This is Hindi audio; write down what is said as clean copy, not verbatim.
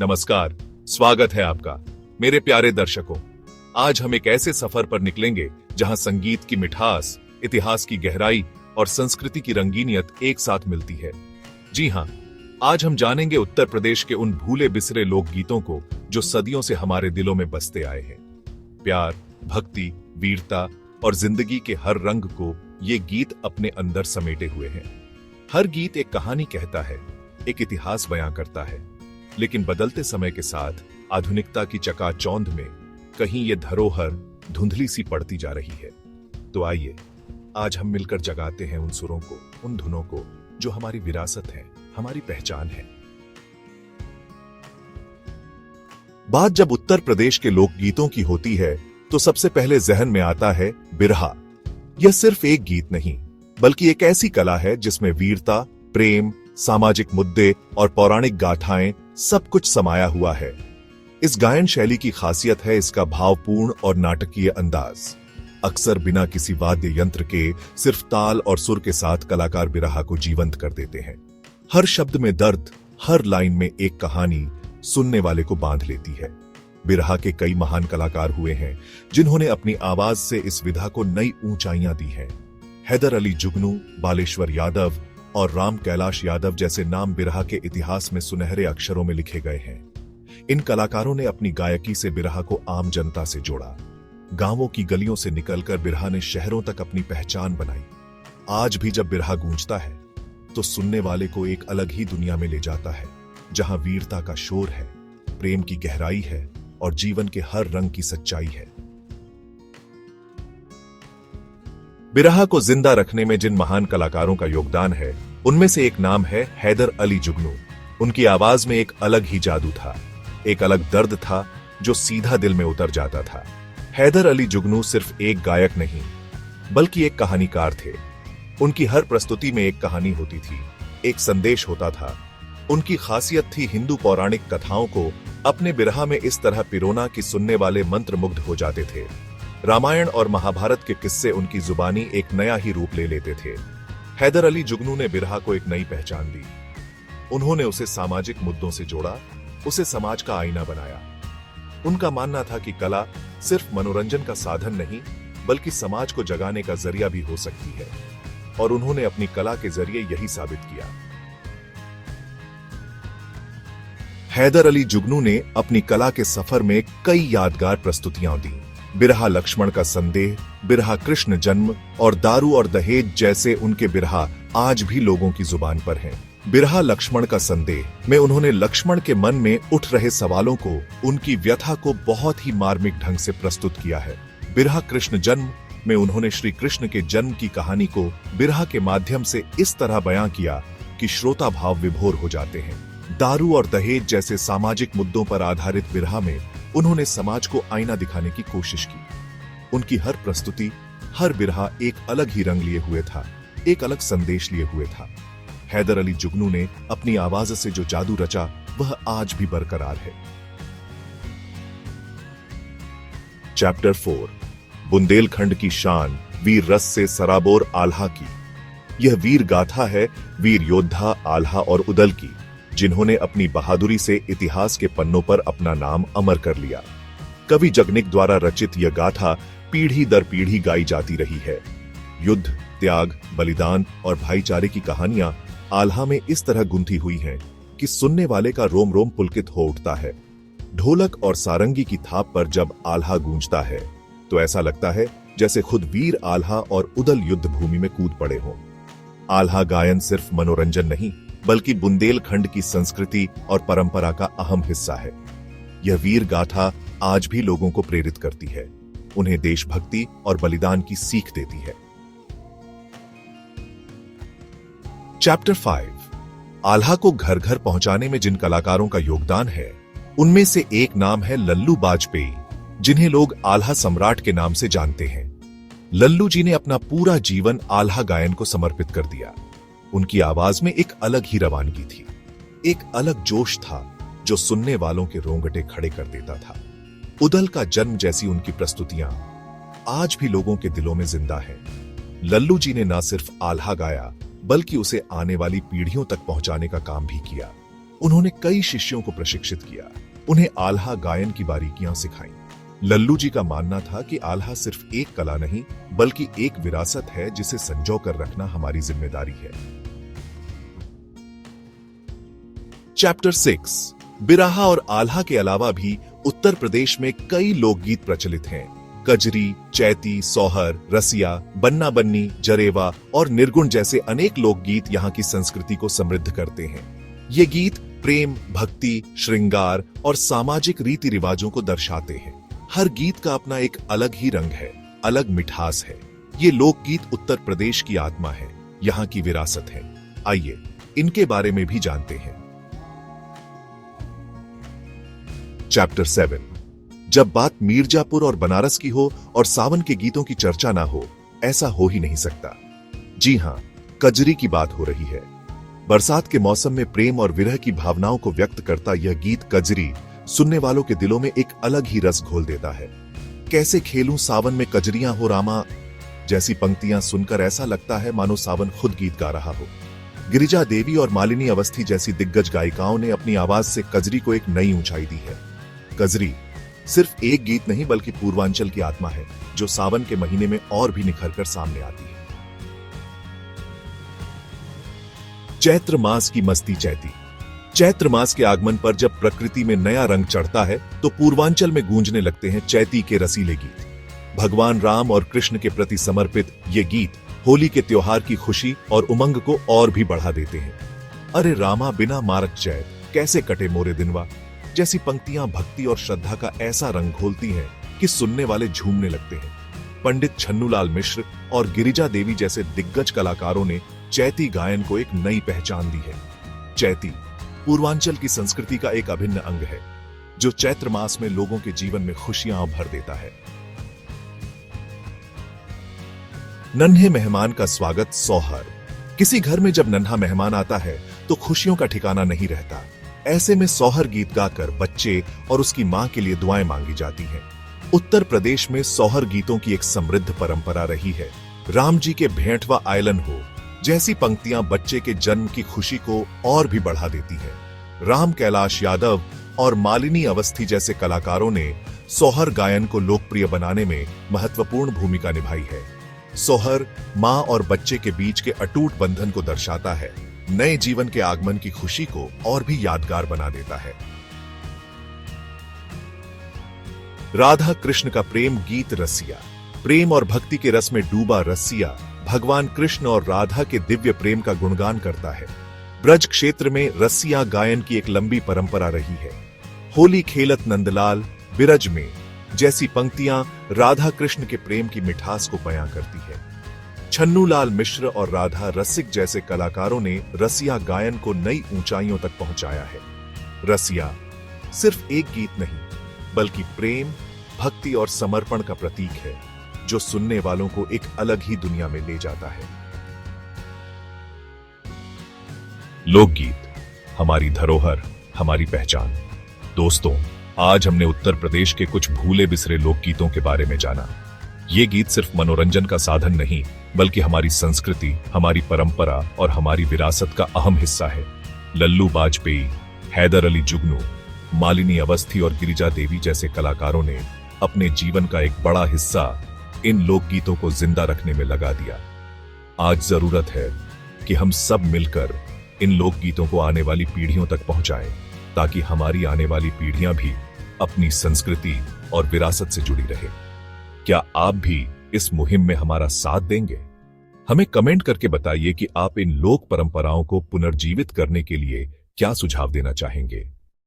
नमस्कार, स्वागत है आपका मेरे प्यारे दर्शकों। आज हम एक ऐसे सफर पर निकलेंगे जहां संगीत की मिठास, इतिहास की गहराई और संस्कृति की रंगीनियत एक साथ मिलती है। जी हां, आज हम जानेंगे उत्तर प्रदेश के उन भूले बिसरे लोकगीतों को जो सदियों से हमारे दिलों में बसते आए हैं। प्यार, भक्ति, वीरता और जिंदगी के हर रंग को ये गीत अपने अंदर समेटे हुए हैं। हर गीत एक कहानी कहता है, एक इतिहास बयां करता है, लेकिन बदलते समय के साथ आधुनिकता की चकाचौंध में कहीं ये धरोहर धुंधली सी पड़ती जा रही है। तो आइए आज हम मिलकर जगाते हैं उन सुरों को, उन धुनों को जो हमारी विरासत है, हमारी पहचान है। बात जब उत्तर प्रदेश के लोकगीतों की होती है तो सबसे पहले जहन में आता है बिरहा। यह सिर्फ एक गीत नहीं, बल्कि एक ऐसी कला है जिसमें वीरता, प्रेम, सामाजिक मुद्दे और पौराणिक गाथाएं सब कुछ समाया हुआ है। इस गायन शैली की खासियत है इसका भावपूर्ण और नाटकीय अंदाज। अक्सर बिना किसी वाद्य यंत्र के सिर्फ ताल और सुर के साथ कलाकार बिरहा को जीवंत कर देते हैं। हर शब्द में दर्द, हर लाइन में एक कहानी सुनने वाले को बांध लेती है। बिरहा के कई महान कलाकार हुए हैं जिन्होंने अपनी आवाज से इस विधा को नई ऊंचाइयां दी हैं। हैदर अली जुगनू, बालेश्वर यादव और राम कैलाश यादव जैसे नाम बिरहा के इतिहास में सुनहरे अक्षरों में लिखे गए हैं। इन कलाकारों ने अपनी गायकी से बिरहा को आम जनता से जोड़ा। गांवों की गलियों से निकलकर बिरहा ने शहरों तक अपनी पहचान बनाई। आज भी जब बिरहा गूंजता है तो सुनने वाले को एक अलग ही दुनिया में ले जाता है, जहां वीरता का शोर है, प्रेम की गहराई है और जीवन के हर रंग की सच्चाई है। बिरहा को जिंदा रखने में जिन महान कलाकारों का योगदान है, उनमें से एक नाम है हैदर अली जुगनू। उनकी आवाज में एक अलग ही जादू था, एक अलग दर्द था जो सीधा दिल में उतर जाता था। हैदर अली जुगनू सिर्फ एक गायक नहीं, बल्कि एक कहानीकार थे। उनकी हर प्रस्तुति में एक कहानी होती थी, एक संदेश होता था। उनकी खासियत थी हिंदू पौराणिक कथाओं को अपने बिरहा में इस तरह पिरोना कि सुनने वाले मंत्रमुग्ध हो जाते थे। रामायण और महाभारत के किस्से उनकी जुबानी एक नया ही रूप ले लेते थे। हैदर अली जुगनू ने बिरहा को एक नई पहचान दी। उन्होंने उसे सामाजिक मुद्दों से जोड़ा, उसे समाज का आईना बनाया। उनका मानना था कि कला सिर्फ मनोरंजन का साधन नहीं, बल्कि समाज को जगाने का जरिया भी हो सकती है, और उन्होंने अपनी कला के जरिए यही साबित किया। हैदर अली जुगनू ने अपनी कला के सफर में कई यादगार प्रस्तुतियां दी। बिरहा लक्ष्मण का संदेह, बिरहा कृष्ण जन्म और दारू और दहेज जैसे उनके बिरहा आज भी लोगों की जुबान पर हैं। बिरहा लक्ष्मण का संदेह में उन्होंने लक्ष्मण के मन में उठ रहे सवालों को, उनकी व्यथा को बहुत ही मार्मिक ढंग से प्रस्तुत किया है। बिरहा कृष्ण जन्म में उन्होंने श्री कृष्ण के जन्म की कहानी को बिरहा के माध्यम से इस तरह बयां किया कि श्रोता भाव विभोर हो जाते हैं। दारू और दहेज जैसे सामाजिक मुद्दों पर आधारित बिरहा में उन्होंने समाज को आईना दिखाने की कोशिश की। उनकी हर प्रस्तुति, हर बिरहा एक अलग ही रंग लिए हुए था, एक अलग संदेश लिए हुए था। हैदर अली जुगनू ने अपनी आवाज से जो जादू रचा, वह आज भी बरकरार है। चैप्टर 4, बुंदेलखंड की शान, वीर रस से सराबोर आल्हा की। यह वीर गाथा है वीर योद्धा आल्हा और उदल की, जिन्होंने अपनी बहादुरी से इतिहास के पन्नों पर अपना नाम अमर कर लिया। कवि जगनिक द्वारा रचित यह गाथा पीढ़ी दर पीढ़ी गाई जाती रही है। युद्ध, त्याग, बलिदान और भाईचारे की कहानियां आल्हा में इस तरह गुंथी हुई हैं कि सुनने वाले का रोम रोम पुलकित हो उठता है। ढोलक और सारंगी की थाप पर जब आल्हा गूंजता है तो ऐसा लगता है जैसे खुद वीर आल्हा और उदल युद्ध भूमि में कूद पड़े हों। आल्हा गायन सिर्फ मनोरंजन नहीं, बल्कि बुंदेलखंड की संस्कृति और परंपरा का अहम हिस्सा है। यह वीर गाथा आज भी लोगों को प्रेरित करती है, उन्हें देशभक्ति और बलिदान की सीख देती है। चैप्टर 5, आल्हा को घर घर पहुंचाने में जिन कलाकारों का योगदान है, उनमें से एक नाम है लल्लू बाजपेयी, जिन्हें लोग आल्हा सम्राट के नाम से जानते हैं। लल्लू जी ने अपना पूरा जीवन आल्हा गायन को समर्पित कर दिया। उनकी आवाज में एक अलग ही रवानगी थी, एक अलग जोश था जो सुनने वालों के रोंगटे खड़े कर देता था। उदल का जन्म जैसी उनकी प्रस्तुतियां आज भी लोगों के दिलों में जिंदा हैं। लल्लू जी ने न सिर्फ आल्हा गाया, बल्कि उसे आने वाली पीढ़ियों तक पहुंचाने का काम भी किया। उन्होंने कई शिष्यों को प्रशिक्षित किया, उन्हें आल्हा गायन की बारीकियां सिखाई। लल्लू जी का मानना था कि आल्हा सिर्फ एक कला नहीं बल्कि एक विरासत है जिसे संजो कर रखना हमारी जिम्मेदारी है। चैप्टर 6। बिरहा और आल्हा के अलावा भी उत्तर प्रदेश में कई लोकगीत प्रचलित हैं। कजरी, चैती, सोहर, रसिया, बन्ना बन्नी, जरेवा और निर्गुण जैसे अनेक लोकगीत यहाँ की संस्कृति को समृद्ध करते हैं। ये गीत प्रेम, भक्ति, श्रृंगार और सामाजिक रीति रिवाजों को दर्शाते हैं। हर गीत का अपना एक अलग ही रंग है, अलग मिठास है। ये लोकगीत उत्तर प्रदेश की आत्मा है, यहाँ की विरासत है। आइए इनके बारे में भी जानते हैं। चैप्टर 7। जब बात मिर्जापुर और बनारस की हो और सावन के गीतों की चर्चा ना हो, ऐसा हो ही नहीं सकता। जी हां, कजरी की बात हो रही है। बरसात के मौसम में प्रेम और विरह की भावनाओं को व्यक्त करता यह गीत कजरी सुनने वालों के दिलों में एक अलग ही रस घोल देता है। कैसे खेलूं सावन में कजरियां हो रामा जैसी पंक्तियां सुनकर ऐसा लगता है मानो सावन खुद गीत गा रहा हो। गिरिजा देवी और मालिनी अवस्थी जैसी दिग्गज गायिकाओं ने अपनी आवाज से कजरी को एक नई ऊंचाई दी है। कजरी सिर्फ एक गीत नहीं बल्कि पूर्वांचल की आत्मा है, जो सावन के महीने में और भी निखरकर सामने आती है। चैत्र मास की मस्ती चैती। चैत्र मास के आगमन पर जब प्रकृति में नया रंग चढ़ता है तो पूर्वांचल में गूंजने लगते हैं चैती के रसीले गीत। भगवान राम और कृष्ण के प्रति समर्पित ये गीत होली के त्योहार की खुशी और उमंग को और भी बढ़ा देते हैं। अरे रामा बिना मारक चैत कैसे कटे मोरे दिनवा जैसी पंक्तियां भक्ति और श्रद्धा का ऐसा रंग घोलती हैं कि सुनने वाले झूमने लगते हैं। पंडित छन्नूलाल मिश्र और गिरिजा देवी जैसे दिग्गज कलाकारों ने चैती गायन को एक नई पहचान दी है। चैती पूर्वांचल की संस्कृति का एक अभिन्न अंग है, जो चैत्र मास में लोगों के जीवन में खुशियां भर देता है। नन्हे मेहमान का स्वागत सोहर। किसी घर में जब नन्हा मेहमान आता है तो खुशियों का ठिकाना नहीं रहता। ऐसे में सोहर गीत गाकर बच्चे और उसकी मां के लिए दुआएं मांगी जाती हैं। उत्तर प्रदेश में सोहर गीतों की एक समृद्ध परंपरा रही है। राम जी के भेंटवा आयलन हो जैसी पंक्तियां बच्चे के जन्म की खुशी को और भी बढ़ा देती है। राम कैलाश यादव और मालिनी अवस्थी जैसे कलाकारों ने सोहर गायन को लोकप्रिय बनाने में महत्वपूर्ण भूमिका निभाई है। सोहर मां और बच्चे के बीच के अटूट बंधन को दर्शाता है, नए जीवन के आगमन की खुशी को और भी यादगार बना देता है। राधा कृष्ण का प्रेम गीत रसिया। प्रेम और भक्ति के रस में डूबा रसिया भगवान कृष्ण और राधा के दिव्य प्रेम का गुणगान करता है। ब्रज क्षेत्र में रसिया गायन की एक लंबी परंपरा रही है। होली खेलत नंदलाल बिरज में जैसी पंक्तियां राधा कृष्ण के प्रेम की मिठास को बयां करती है। छन्नूलाल मिश्र और राधा रसिक जैसे कलाकारों ने रसिया गायन को नई ऊंचाइयों तक पहुंचाया है। रसिया सिर्फ एक गीत नहीं बल्कि प्रेम, भक्ति और समर्पण का प्रतीक है, जो सुनने वालों को एक अलग ही दुनिया में ले जाता है। लोकगीत हमारी धरोहर, हमारी पहचान। दोस्तों, आज हमने उत्तर प्रदेश के कुछ भूले बिसरे लोकगीतों के बारे में जाना। ये गीत सिर्फ मनोरंजन का साधन नहीं बल्कि हमारी संस्कृति, हमारी परंपरा और हमारी विरासत का अहम हिस्सा है। लल्लू बाजपेयी, हैदर अली जुगनू, मालिनी अवस्थी और गिरिजा देवी जैसे कलाकारों ने अपने जीवन का एक बड़ा हिस्सा इन लोकगीतों को जिंदा रखने में लगा दिया। आज जरूरत है कि हम सब मिलकर इन लोकगीतों को आने वाली पीढ़ियों तक पहुंचाएं, ताकि हमारी आने वाली पीढ़ियां भी अपनी संस्कृति और विरासत से जुड़ी रहे। क्या आप भी इस मुहिम में हमारा साथ देंगे? हमें कमेंट करके बताइए कि आप इन लोक परंपराओं को पुनर्जीवित करने के लिए क्या सुझाव देना चाहेंगे।